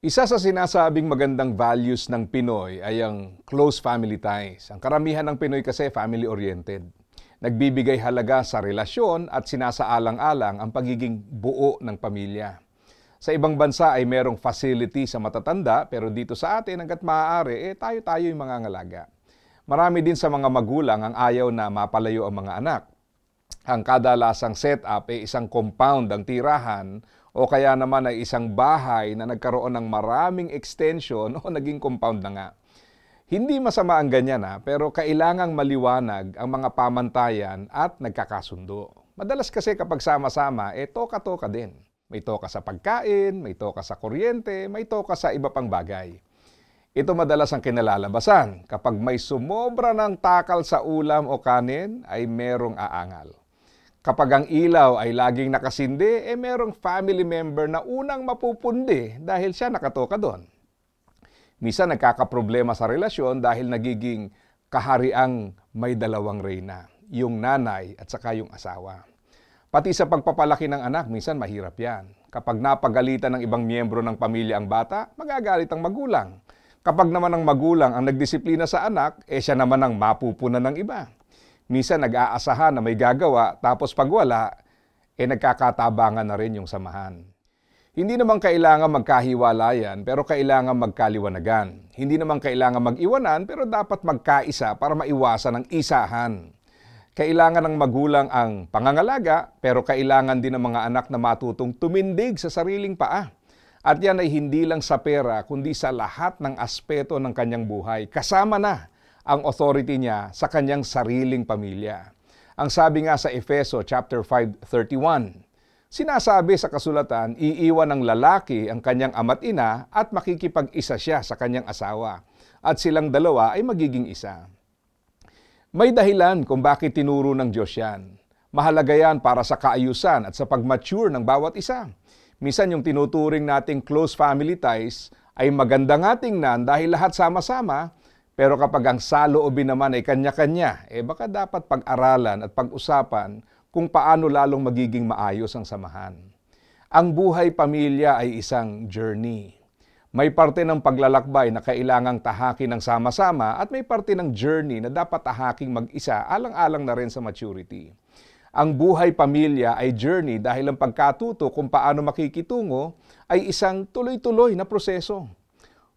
Isa sa sinasabing magandang values ng Pinoy ay ang close family ties. Ang karamihan ng Pinoy kasi family-oriented. Nagbibigay halaga sa relasyon at sinasaalang-alang ang pagiging buo ng pamilya. Sa ibang bansa ay merong facility sa matatanda, pero dito sa atin hangga't maaari, tayo-tayo yung mga ngalaga. Marami din sa mga magulang ang ayaw na mapalayo ang mga anak. Ang kadalasang setup ay isang compound ang tirahan o kaya naman ay isang bahay na nagkaroon ng maraming extension o naging compound na nga. Hindi masama ang ganyan pero kailangang maliwanag ang mga pamantayan at nagkakasundo. Madalas kasi kapag sama-sama, toka-toka din. May toka sa pagkain, may toka sa kuryente, may toka sa iba pang bagay. Ito madalas ang kinalalabasan. Kapag may sumobra ng takal sa ulam o kanin, ay merong aangal. Kapag ang ilaw ay laging nakasindi, merong family member na unang mapupundi dahil siya nakatoka doon. Minsan nagkakaproblema sa relasyon dahil nagiging kahariang may dalawang reyna, yung nanay at saka yung asawa. Pati sa pagpapalaki ng anak, minsan mahirap yan. Kapag napagalitan ng ibang miyembro ng pamilya ang bata, magagalit ang magulang. Kapag naman ang magulang ang nagdisiplina sa anak, siya naman ang mapupunan ng iba. Minsan nag-aasahan na may gagawa, tapos pag wala, nagkakatabangan na rin yung samahan. Hindi naman kailangan magkahiwalayan, pero kailangan magkaliwanagan. Hindi naman kailangan mag-iwanan, pero dapat magkaisa para maiwasan ang isahan. Kailangan ng magulang ang pangangalaga, pero kailangan din ng mga anak na matutong tumindig sa sariling paa. At yan ay hindi lang sa pera, kundi sa lahat ng aspeto ng kanyang buhay. Kasama na ang authority niya sa kanyang sariling pamilya. Ang sabi nga sa Efeso chapter 5:31, sinasabi sa kasulatan, iiwan ng lalaki ang kanyang ama't ina at makikipag-isa siya sa kanyang asawa. At silang dalawa ay magiging isa. May dahilan kung bakit tinuro ng Diyos yan. Mahalaga yan para sa kaayusan at sa pag-mature ng bawat isa. Minsan yung tinuturing nating close family ties ay maganda nga tingnan dahil lahat sama-sama, pero kapag ang saloobin naman ay kanya-kanya, baka dapat pag-aralan at pag-usapan kung paano lalong magiging maayos ang samahan. Ang buhay pamilya ay isang journey. May parte ng paglalakbay na kailangang tahakin ng sama-sama at may parte ng journey na dapat tahaking mag-isa alang-alang na rin sa maturity. Ang buhay pamilya ay journey dahil ang pagkatuto kung paano makikitungo ay isang tuloy-tuloy na proseso.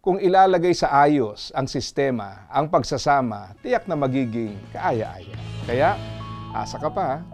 Kung ilalagay sa ayos ang sistema, ang pagsasama, tiyak na magiging kaaya-aya. Kaya, asa ka pa